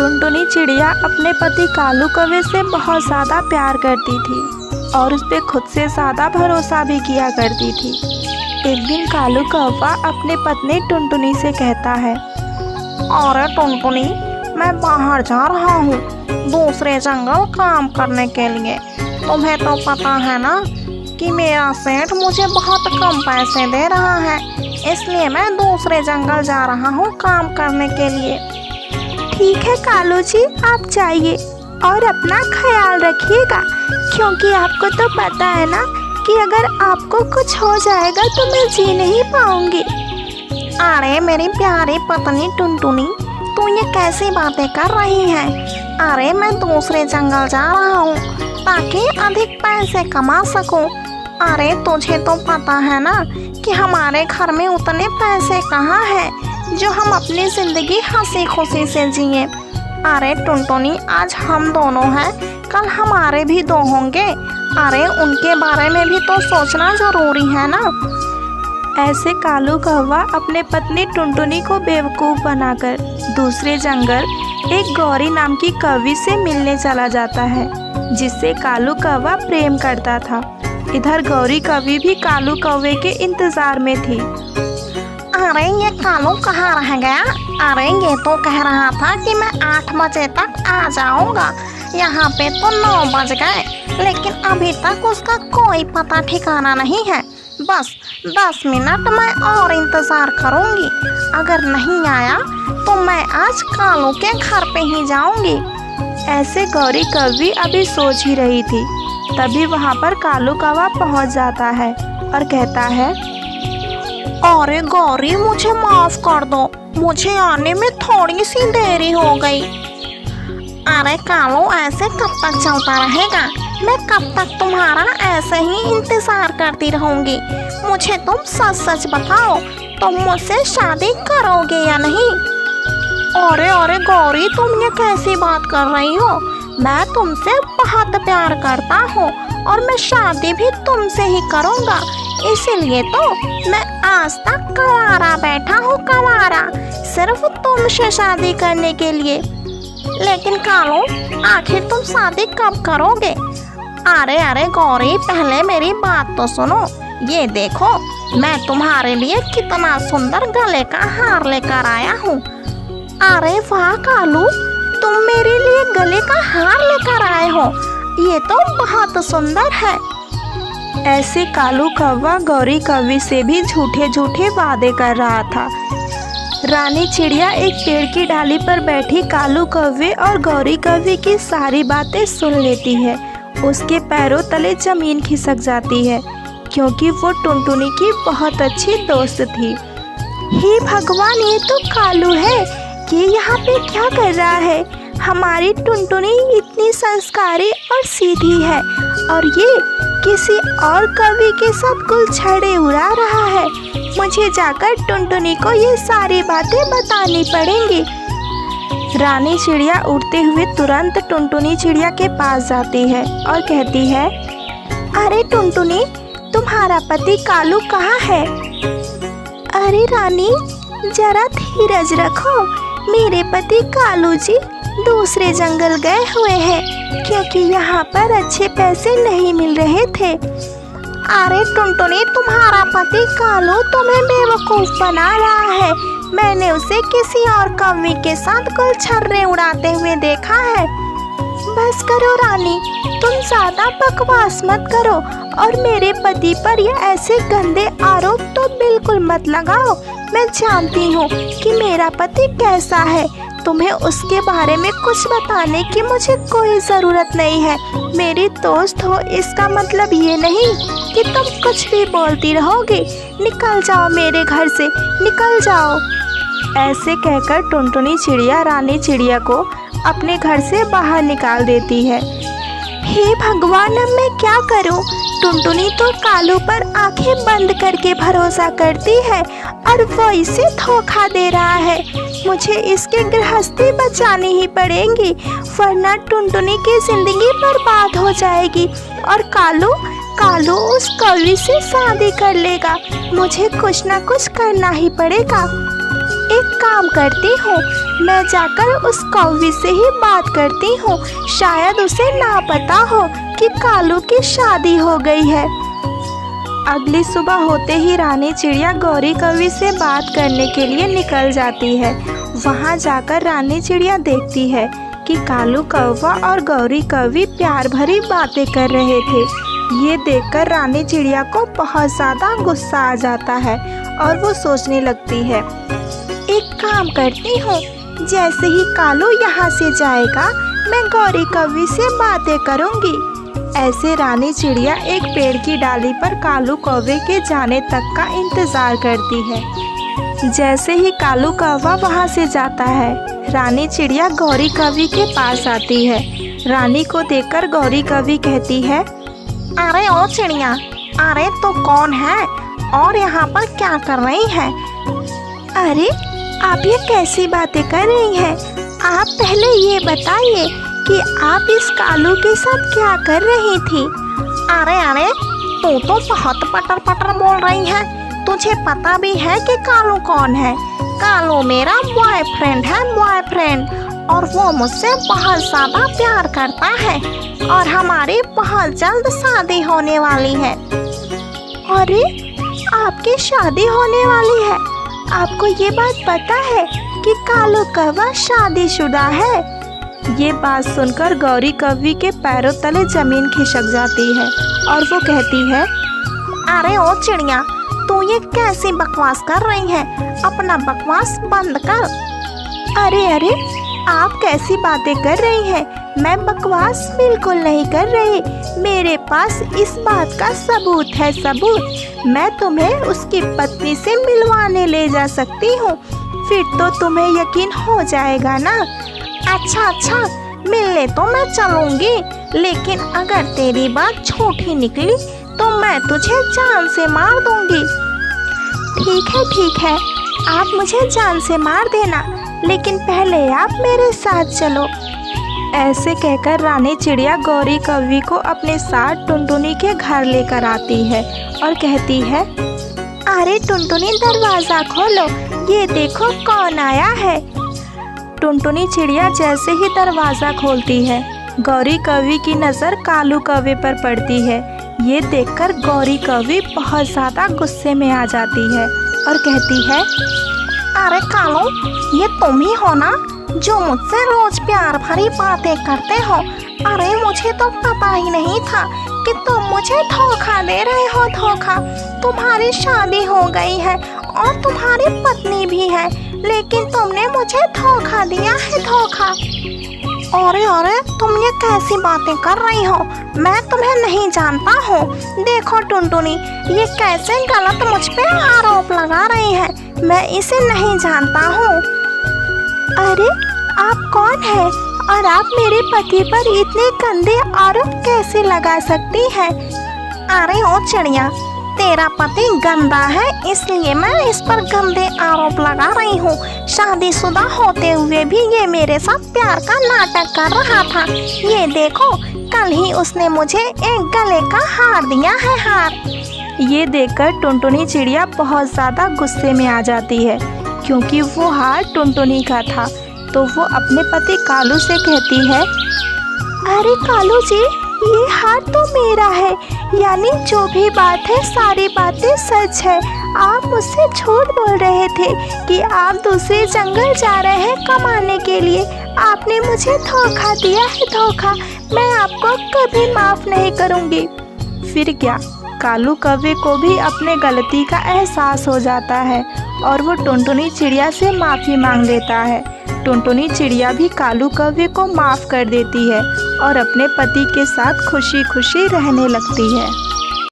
टुनटुनी चिड़िया अपने पति कालू कौवे से बहुत ज़्यादा प्यार करती थी और उस पर खुद से ज़्यादा भरोसा भी किया करती थी। एक दिन कालू कौवा अपने पत्नी टुनटुनी से कहता है, अरे टुनटुनी, मैं बाहर जा रहा हूँ दूसरे जंगल काम करने के लिए। तुम्हें तो पता है ना कि मेरा सेठ मुझे बहुत कम पैसे दे रहा है, इसलिए मैं दूसरे जंगल जा रहा हूँ काम करने के लिए। ठीक है कालू जी, आप जाइए और अपना ख्याल रखिएगा, क्योंकि आपको तो पता है ना कि अगर आपको कुछ हो जाएगा तो मैं जी नहीं पाऊंगी। अरे मेरी प्यारी पत्नी टुनटुनी, तू ये कैसी बातें कर रही है? अरे मैं दूसरे जंगल जा रहा हूँ ताकि अधिक पैसे कमा सकूँ। अरे तुझे तो पता है ना कि हमारे घर में उतने पैसे कहाँ हैं जो हम अपनी ज़िंदगी हंसी खुशी से जिए। अरे टुनटुनी, आज हम दोनों हैं, कल हमारे भी दो होंगे। अरे उनके बारे में भी तो सोचना ज़रूरी है ना। ऐसे कालू कौवा अपने पत्नी टुनटुनी को बेवकूफ़ बनाकर दूसरे जंगल एक गौरी नाम की कौवी से मिलने चला जाता है, जिससे कालू कौवा प्रेम करता था। इधर गौरी कौवी भी कालू कौवे के इंतज़ार में थी। अरे ये कालू कहाँ रह गया? अरे ये तो कह रहा था कि मैं 8 बजे तक आ जाऊँगा। यहाँ पे तो 9 बज गए, लेकिन अभी तक उसका कोई पता ठिकाना नहीं है। बस 10 मिनट मैं और इंतज़ार करूँगी। अगर नहीं आया तो मैं आज कालू के घर पे ही जाऊँगी। ऐसे गौरी कौवी अभी सोच ही रही थी, तभी वहाँ पर कालू कौवा पहुँच जाता है और कहता है, अरे गौरी, मुझे माफ़ कर दो, मुझे आने में थोड़ी सी देरी हो गई। अरे कालू, ऐसे कब तक चलता रहेगा? मैं कब तक तुम्हारा ऐसे ही इंतज़ार करती रहूँगी? मुझे तुम सच सच बताओ, तुम मुझसे शादी करोगे या नहीं? अरे गौरी, तुम ये कैसी बात कर रही हो? मैं तुमसे बहुत प्यार करता हूँ और मैं शादी भी तुमसे ही करूँगा। इसीलिए तो मैं आज तक कंवारा बैठा हूँ, कंवारा, सिर्फ तुमसे शादी करने के लिए। लेकिन कालू, आखिर तुम शादी कब करोगे? अरे गौरी, पहले मेरी बात तो सुनो। ये देखो, मैं तुम्हारे लिए कितना सुंदर गले का हार लेकर आया हूँ। अरे वाह कालू, तुम मेरे लिए गले का हार लेकर आए हो, ये तो बहुत सुंदर है। ऐसे कालू कौवा गौरी कौवी से भी झूठे झूठे वादे कर रहा था। रानी चिड़िया एक पेड़ की डाली पर बैठी कालू कौवे और गौरी कौवी की सारी बातें सुन लेती है। उसके पैरों तले जमीन खिसक जाती है, क्योंकि वो टुनटुनी की बहुत अच्छी दोस्त थी। हे भगवान, ये तो कालू है, ये यहाँ पे क्या कर रहा है? हमारी टुनटुनी इतनी संस्कारी और सीधी है और ये किसी और कवि के साथ गुलछड़े उड़ा रहा है। मुझे जाकर टुनटुनी को ये सारी बातें बतानी पड़ेंगी। रानी चिड़िया उड़ते हुए तुरंत टुनटुनी चिड़िया के पास जाती है और कहती है, अरे टुनटुनी, तुम्हारा पति कालू कहाँ है? अरे रानी, जरा धीरज रखो, मेरे पति कालू जी दूसरे जंगल गए हुए हैं, क्योंकि यहाँ पर अच्छे पैसे नहीं मिल रहे थे। अरे टुनटुनी, तुम्हारा पति कालू तुम्हें बेवकूफ़ बना रहा है। मैंने उसे किसी और कौवे के साथ गुलछर्रे उड़ाते हुए देखा है। बस करो रानी, तुम ज़्यादा बकवास मत करो और मेरे पति पर ये ऐसे गंदे आरोप तो बिल्कुल मत लगाओ। मैं जानती हूँ कि मेरा पति कैसा है। तुम्हें उसके बारे में कुछ बताने की मुझे कोई ज़रूरत नहीं है। मेरी दोस्त हो, इसका मतलब ये नहीं कि तुम कुछ भी बोलती रहोगी। निकल जाओ मेरे घर से, निकल जाओ। ऐसे कहकर टुनटुनी चिड़िया रानी चिड़िया को अपने घर से बाहर निकाल देती है। हे भगवान, अब मैं क्या करूं? टुनटुनी तो कालू पर आंखें बंद करके भरोसा करती है और वो इसे धोखा दे रहा है। मुझे इसकी गृहस्थी बचानी ही पड़ेगी, वरना टुनटुनी की जिंदगी बर्बाद हो जाएगी और कालू उस कौवी से शादी कर लेगा। मुझे कुछ ना कुछ करना ही पड़ेगा। एक काम करती हूँ, मैं जाकर उस कौवी से ही बात करती हूँ, शायद उसे ना पता हो कि कालू की शादी हो गई है। अगली सुबह होते ही रानी चिड़िया गौरी कौवी से बात करने के लिए निकल जाती है। वहाँ जाकर रानी चिड़िया देखती है कि कालू कौवा और गौरी कौवी प्यार भरी बातें कर रहे थे। ये देखकर रानी चिड़िया को बहुत ज़्यादा गुस्सा आ जाता है और वो सोचने लगती है, एक काम करती हूँ, जैसे ही कालू यहाँ से जाएगा मैं गौरी कौवी से बातें करूँगी। ऐसे रानी चिड़िया एक पेड़ की डाली पर कालू कौवे के जाने तक का इंतज़ार करती है। जैसे ही कालू कौवा वहाँ से जाता है, रानी चिड़िया गौरी कौवी के पास आती है। रानी को देखकर गौरी कौवी कहती है, अरे ओ चिड़िया, अरे तो कौन है और यहाँ पर क्या कर रही है? अरे आप ये कैसी बातें कर रही हैं? आप पहले ये बताइए कि आप इस कालू के साथ क्या कर रही थी? अरे तू तो बहुत पटर पटर बोल रही है। तुझे पता भी है कि कालू कौन है? कालू मेरा बॉयफ्रेंड है, बॉयफ्रेंड, और वो मुझसे बहुत ज़्यादा प्यार करता है और हमारी बहुत जल्द शादी होने वाली है। अरे आपकी शादी होने वाली है? आपको ये बात पता है कि कालू कौवा शादीशुदा है? ये बात सुनकर गौरी कौवी के पैरों तले जमीन खिसक जाती है और वो कहती है, अरे ओ चिड़िया, तू ये कैसी बकवास कर रही है? अपना बकवास बंद कर। अरे आप कैसी बातें कर रही हैं? मैं बकवास बिल्कुल नहीं कर रही। मेरे पास इस बात का सबूत है, सबूत। मैं तुम्हें उसकी पत्नी से मिलवाने ले जा सकती हूँ, फिर तो तुम्हें यकीन हो जाएगा ना। अच्छा, मिलने तो मैं चलूँगी, लेकिन अगर तेरी बात झूठी निकली तो मैं तुझे जान से मार दूँगी। ठीक है, आप मुझे जान से मार देना, लेकिन पहले आप मेरे साथ चलो। ऐसे कहकर रानी चिड़िया गौरी कौवी को अपने साथ टुनटुनी के घर लेकर आती है और कहती है, अरे टुनटुनी, दरवाज़ा खोलो, ये देखो कौन आया है। टुनटुनी चिड़िया जैसे ही दरवाज़ा खोलती है, गौरी कौवी की नज़र कालू कौवे पर पड़ती है। ये देखकर गौरी कौवी बहुत ज़्यादा गुस्से में आ जाती है और कहती है, अरे कालू, ये तुम ही हो ना जो मुझसे रोज प्यार भरी बातें करते हो? अरे मुझे तो पता ही नहीं था कि तुम मुझे धोखा दे रहे हो। धोखा? तुम्हारी शादी हो गई है और तुम्हारी पत्नी भी है, लेकिन तुमने मुझे धोखा दिया है, धोखा। अरे तुम ये कैसी बातें कर रही हो? मैं तुम्हें नहीं जानता हूँ। देखो टुनटुनी, ये कैसे गलत मुझ पे आरोप लगा रही है। मैं इसे नहीं जानता हूँ। अरे आप कौन है और आप मेरे पति पर इतने गंदे आरोप कैसे लगा सकती हैं? अरे ओ चिड़िया, तेरा पति गंदा है, इसलिए मैं इस पर गंदे आरोप लगा रही हूँ। शादीशुदा होते हुए भी ये मेरे साथ प्यार का नाटक कर रहा था। ये देखो, कल ही उसने मुझे एक गले का हार दिया है, हार। ये देखकर टुनटुनी चिड़िया बहुत ज़्यादा गुस्से में आ जाती है, क्योंकि वो हार टुनटुनी का था। तो वो अपने पति कालू से कहती है, अरे कालू जी, ये हार तो मेरा है, यानी जो भी बात है सारी बातें सच है। आप मुझसे झूठ बोल रहे थे कि आप दूसरे जंगल जा रहे हैं कमाने के लिए। आपने मुझे धोखा दिया है, धोखा। मैं आपको कभी माफ़ नहीं करूँगी। फिर क्या, कालू कौवे को भी अपने गलती का एहसास हो जाता है और वो टुनटुनी चिड़िया से माफ़ी मांग लेता है। टुनटुनी चिड़िया भी कालू कौवे को माफ़ कर देती है और अपने पति के साथ खुशी खुशी रहने लगती है।